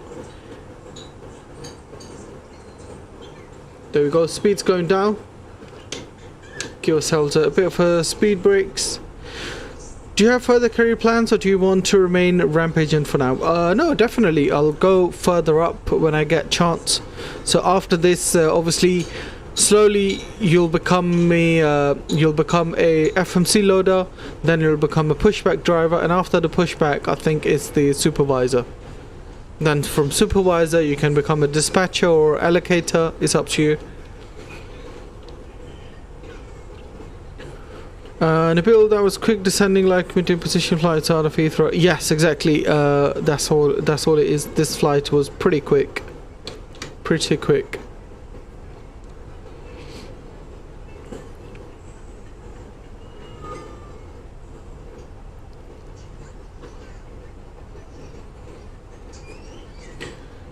There we go, speed's going down. Give ourselves a bit of a speed brakes. Do you have further career plans or do you want to remain ramp agent for now? No, definitely. I'll go further up when I get chance. So after this, obviously, slowly you'll become a FMC loader, then you'll become a pushback driver, and after the pushback, I think it's the supervisor. Then from supervisor, you can become a dispatcher or allocator. It's up to you. Nabil, that was quick descending like between position flights out of Heathrow. Yes, exactly. That's all it is. This flight was pretty quick. Pretty quick.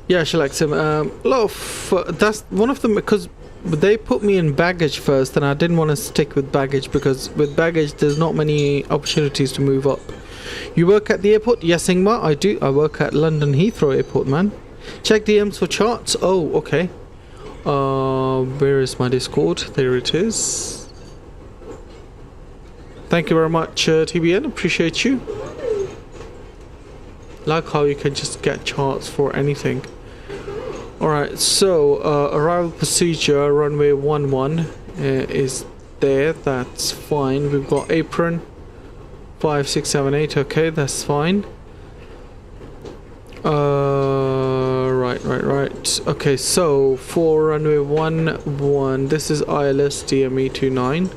Yeah, Shalaxim. A lot of that's one of them because they put me in baggage first, and I didn't want to stick with baggage because with baggage there's not many opportunities to move up. You work at the airport? Yes, Ingmar, I do. I work at London Heathrow Airport, man. Check DMs for charts. Oh, okay. Where is my Discord? There it is. Thank you very much, TBN. Appreciate you. Like how you can just get charts for anything. Alright, so arrival procedure, runway 11 is there, that's fine. We've got apron 5, 6, 7, 8, okay, that's fine. Right. Okay, so for runway 11, this is ILS DME 29.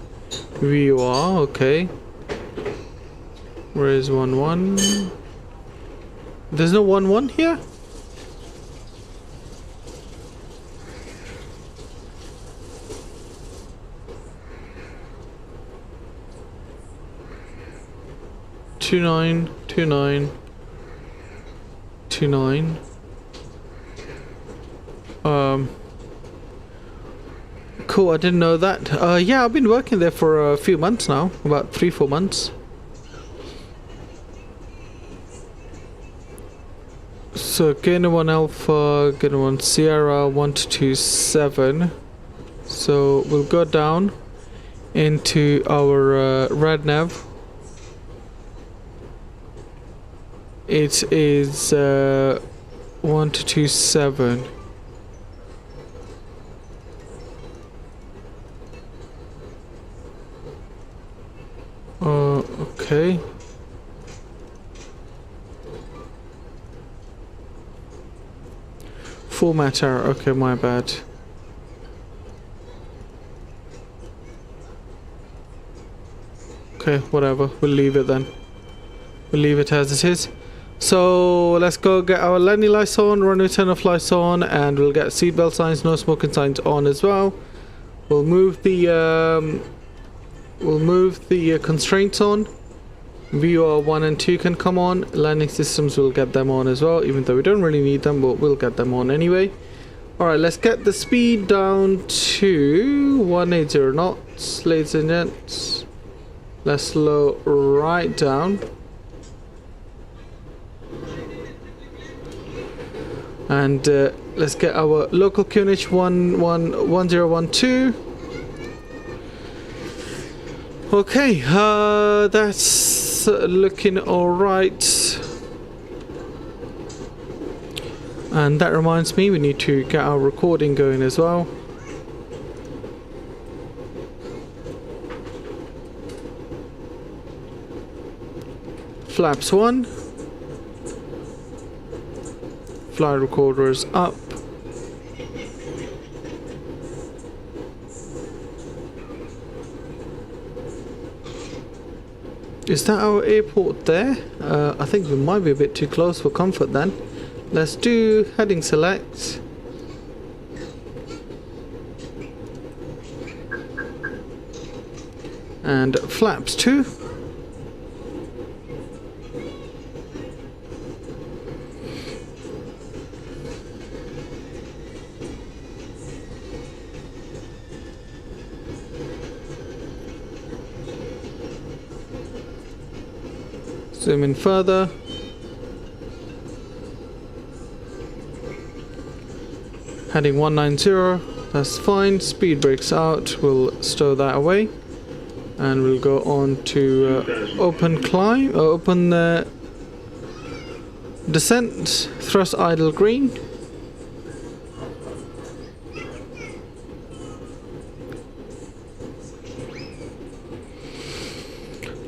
VUR, okay. Where is 11? There's no 11 here? Two nine. Cool, I didn't know that. Yeah, I've been working there for a few months now, about 3-4 months. So Gainer 1 Alpha, Gainer 1 Sierra 127. So we'll go down into our red nav. It is 1227. Okay. Format error. Okay, my bad. Okay, whatever. We'll leave it then. We'll leave it as it is. So let's go get our landing lights on, runway turn off lights on, and we'll get seatbelt signs, no smoking signs on as well. We'll move the constraints on. VUR 1 and 2 can come on. Landing systems, will get them on as well, even though we don't really need them, but we'll get them on anyway. Alright, let's get the speed down to 180 knots, ladies and gents. Let's slow right down. And let's get our local QNH 1012. Okay, that's looking alright. And that reminds me, we need to get our recording going as well. Flaps 1. Flight recorders up. Is that our airport there? I think we might be a bit too close for comfort then. Let's do heading select. And flaps 2. Zoom in further. Heading 190, that's fine. Speed brakes out, we'll stow that away. And we'll go on to open climb, open descent, thrust idle green.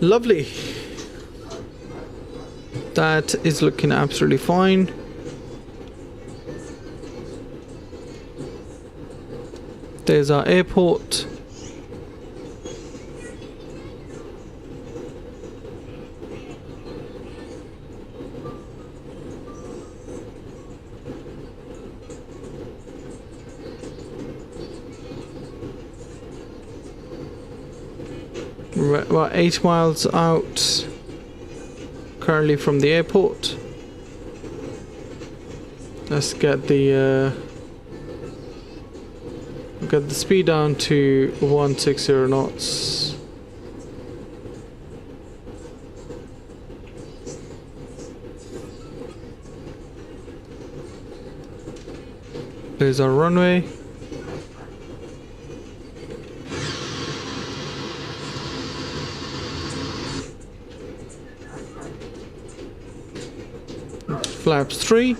Lovely. That is looking absolutely fine. There's our airport. We're about 8 miles out currently from the airport. Let's get the speed down to 160 knots. There's our runway. Flaps 3.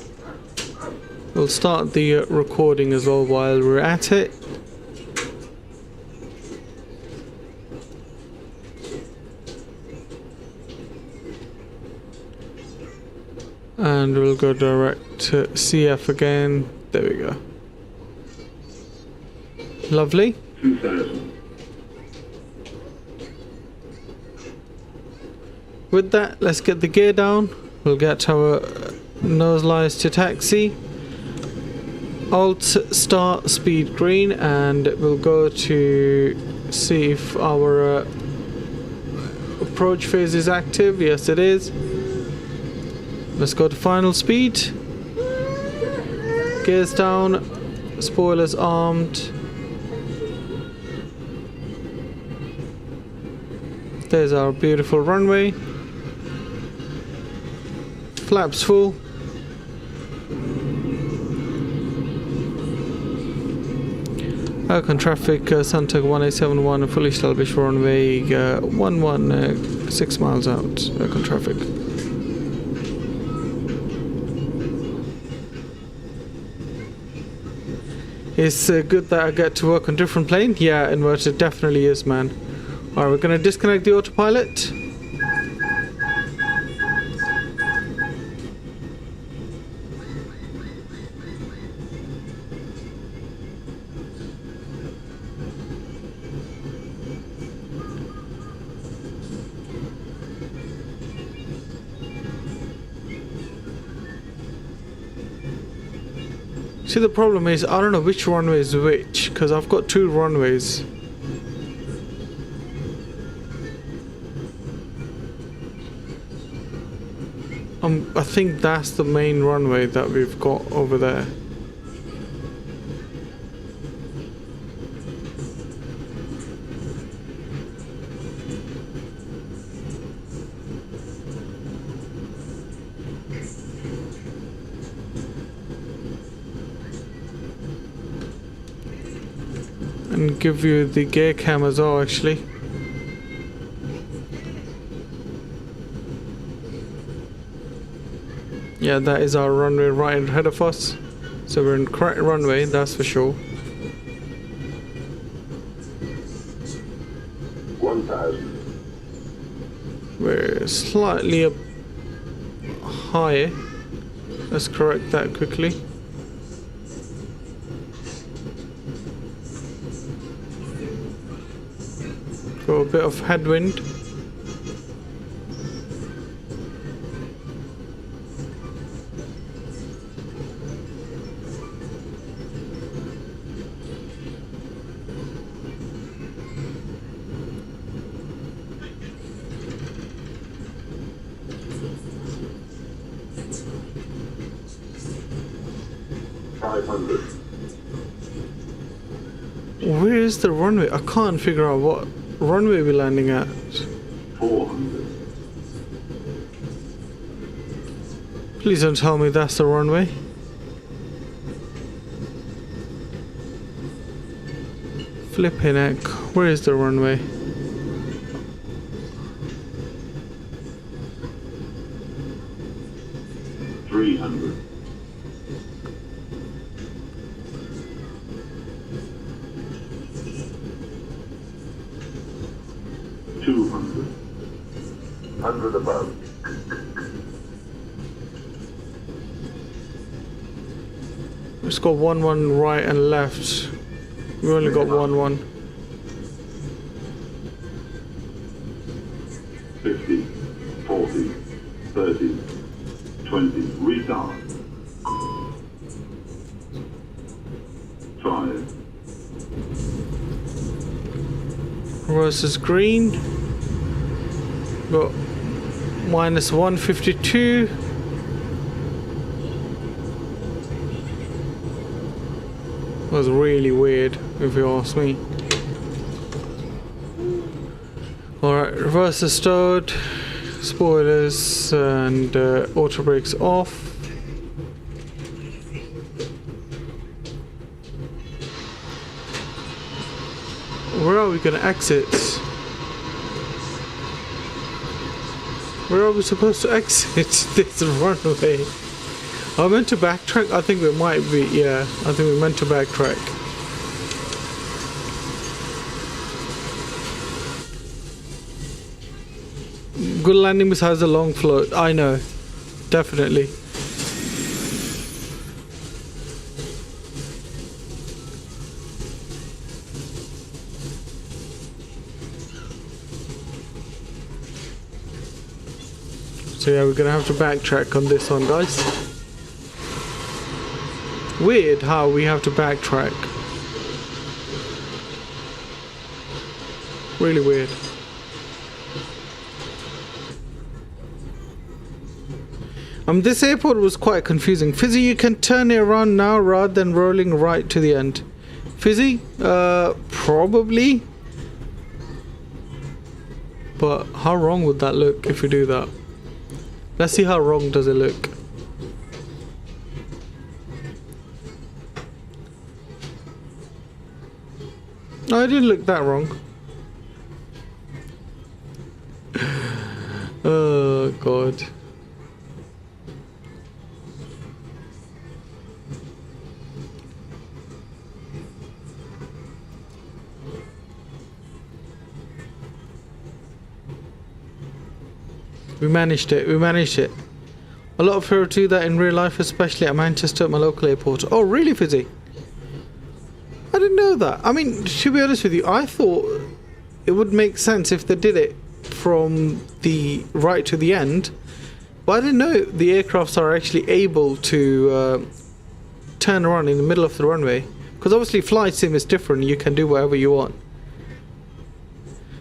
We'll start the recording as well while we're at it. And we'll go direct to CF again. There we go. Lovely.
2000.
With that, let's get the gear down. We'll get our nose lines to taxi. Alt start speed green, and we'll go to see if our approach phase is active. Yes, it is. Let's go to final speed. Gears down. Spoilers armed. There's our beautiful runway. Flaps full. Ercan traffic, Santa 1871, fully established runway, 6 miles out. Ercan traffic. It's good that I get to work on different plane. Yeah, inverted definitely is, man. Alright, we're gonna disconnect the autopilot. See, the problem is I don't know which runway is which, because I've got 2 runways. I think that's the main runway that we've got over there. And give you the gear cam as well, actually. Yeah, that is our runway right ahead of us. So we're in correct runway, that's for sure.
1000.
We're slightly up higher. Let's correct that quickly. Got a bit of headwind. Where is the runway? I can't figure out what runway we're landing at.
400.
Please don't tell me that's the runway. Flipping heck. Where is the runway?
Above.
It's got 1 right and left. We only got 1.
50, 40, 30, 20. Retard. 5.
Reverse is green. Got minus 152. Was really weird, if you ask me. Alright, reverse is stowed, spoilers and auto brakes off. Where are we gonna exit? Where are we supposed to exit this runway? I meant to backtrack? I think we might be, yeah. I think we meant to backtrack. Good landing besides the long float. I know. Definitely. So yeah, we're gonna have to backtrack on this one, guys. Weird how we have to backtrack. Really weird. This airport was quite confusing. Fizzy, you can turn it around now rather than rolling right to the end. Fizzy? Probably. But how wrong would that look if we do that? Let's see how wrong does it look. No, it didn't look that wrong. Oh god. We managed it, we managed it. A lot of people do that in real life, especially at Manchester at my local airport. Oh really, Fizzy? I didn't know that. I mean, to be honest with you, I thought it would make sense if they did it from the right to the end. But I didn't know the aircrafts are actually able to turn around in the middle of the runway. Because obviously flight sim is different, you can do whatever you want.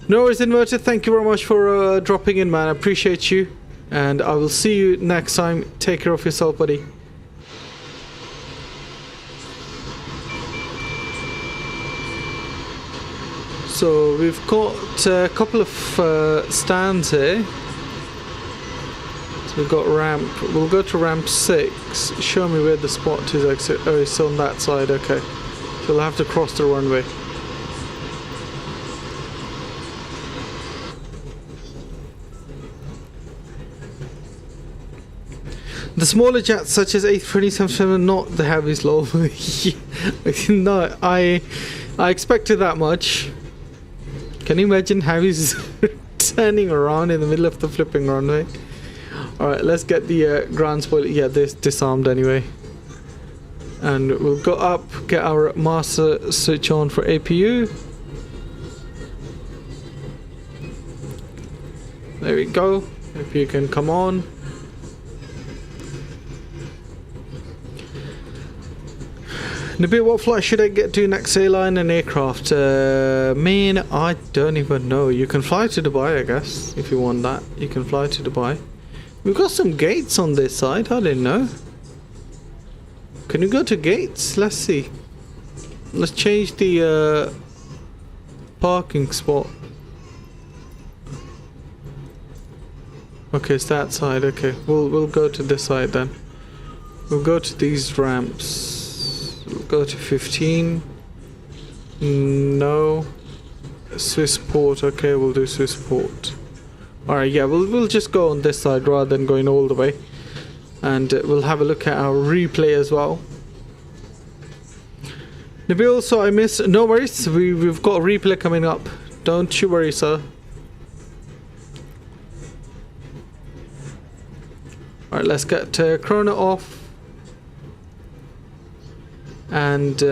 No worries, Inverted, thank you very much for dropping in, man. I appreciate you. And I will see you next time. Take care of yourself, buddy. So we've got a couple of stands here. So we've got ramp. We'll go to ramp 6. Show me where the spot is. Exit. Oh, it's on that side. Okay. So we'll have to cross the runway. The smaller jets such as A320 are not the heaviest low. No, I expected that much. Can you imagine heavies turning around in the middle of the flipping runway? Alright, let's get the ground spoiler. Yeah, this disarmed anyway. And we'll go up, get our master switch on for APU. There we go. APU can come on. Nabil, what flight should I get to next? Airline and aircraft? Man, I don't even know. You can fly to Dubai, I guess, if you want that. You can fly to Dubai. We've got some gates on this side. I didn't know. Can you go to gates? Let's see. Let's change the parking spot. Okay, it's that side. Okay, we'll go to this side then. We'll go to these ramps. We'll go to 15. No. Swiss port. Okay, we'll do Swiss port. Alright, yeah, we'll just go on this side rather than going all the way. And we'll have a look at our replay as well. Nabil, so I missed. No worries, we've got a replay coming up. Don't you worry, sir. Alright, let's get chrono off. And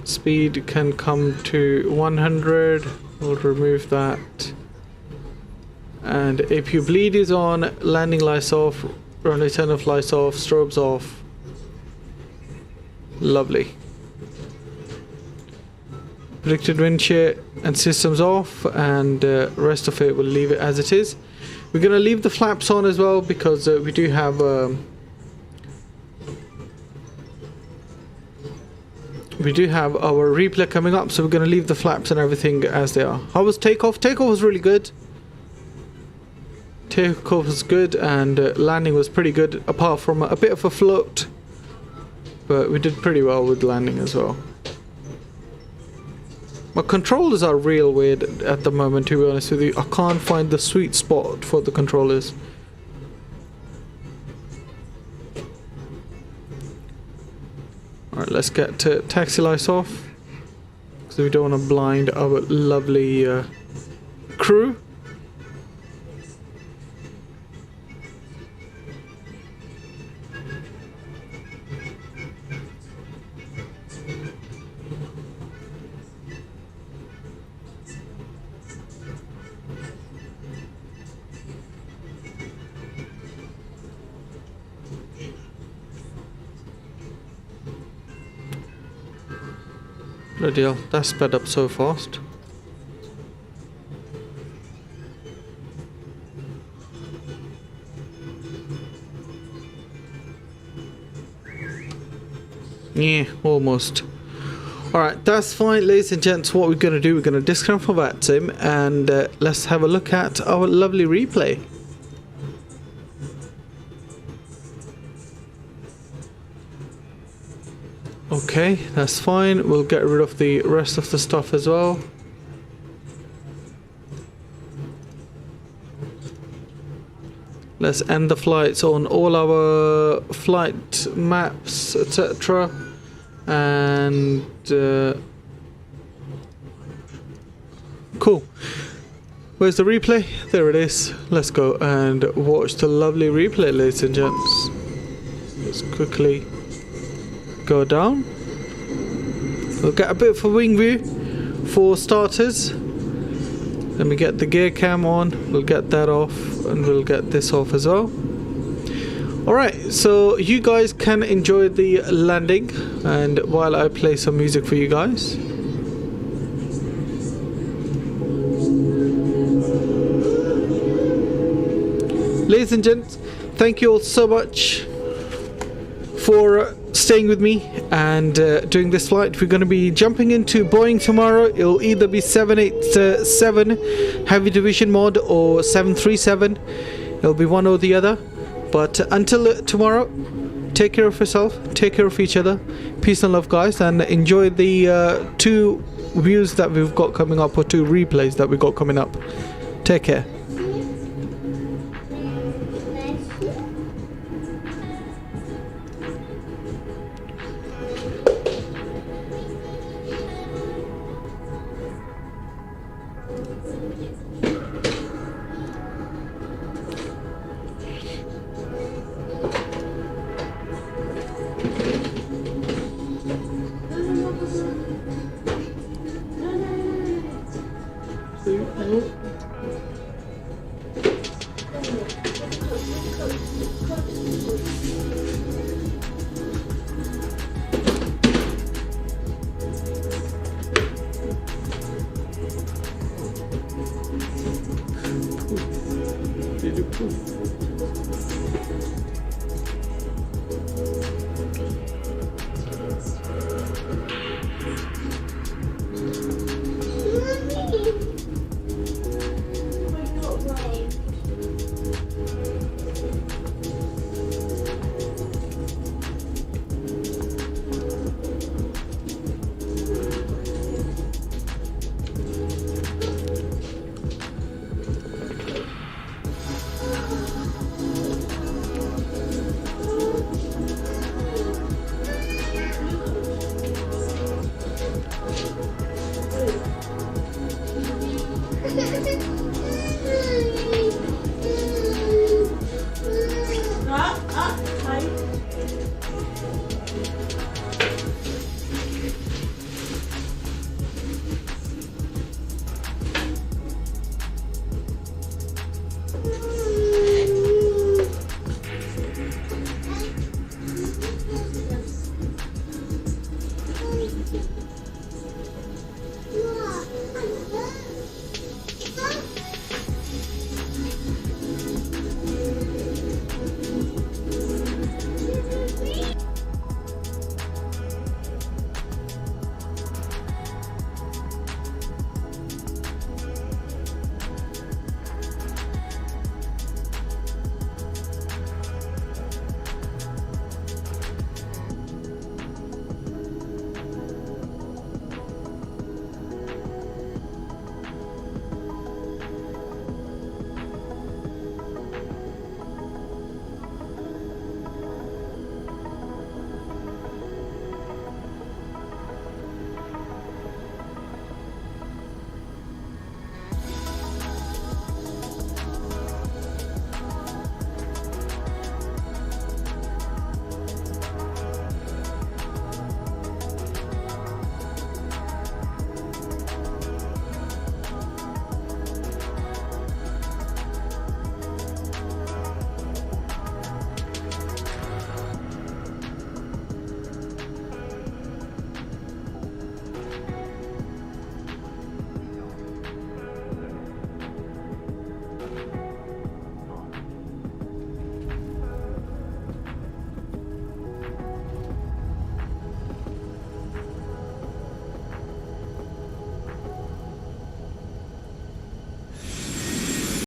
speed can come to 100. We'll remove that. And APU bleed is on. Landing lights off. Runway turn off, lights off. Strobes off. Lovely. Predicted wind shear and systems off. And rest of it, we'll leave it as it is. We're gonna leave the flaps on as well because we do have our replay coming up, so we're gonna leave the flaps and everything as they are. How was takeoff? Takeoff was really good. Takeoff was good, and landing was pretty good, apart from a bit of a float. But we did pretty well with landing as well. My controllers are real weird at the moment, to be honest with you. I can't find the sweet spot for the controllers. Alright, let's get taxi lights off, because we don't want to blind our lovely crew. Bloody hell, that sped up so fast. Yeah, almost. Alright, that's fine, ladies and gents. What we're going to do, we're going to disconnect from that sim, and let's have a look at our lovely replay. Okay, that's fine. We'll get rid of the rest of the stuff as well. Let's end the flights on all our flight maps, etc. And cool. Where's the replay? There it is. Let's go and watch the lovely replay, ladies and gents. Let's quickly go down. We'll get a bit of a wing view for starters. Let me get the gear cam on. We'll get that off, and we'll get this off as well. Alright, so you guys can enjoy the landing, and while I play some music for you guys. Ladies and gents, thank you all so much for staying with me and doing this flight. We're going to be jumping into Boeing tomorrow. It'll either be 787 Heavy Division mod or 737. It'll be one or the other. But until tomorrow, take care of yourself, take care of each other. Peace and love, guys, and enjoy the 2 views that we've got coming up, or 2 replays that we've got coming up. Take care. Beautiful.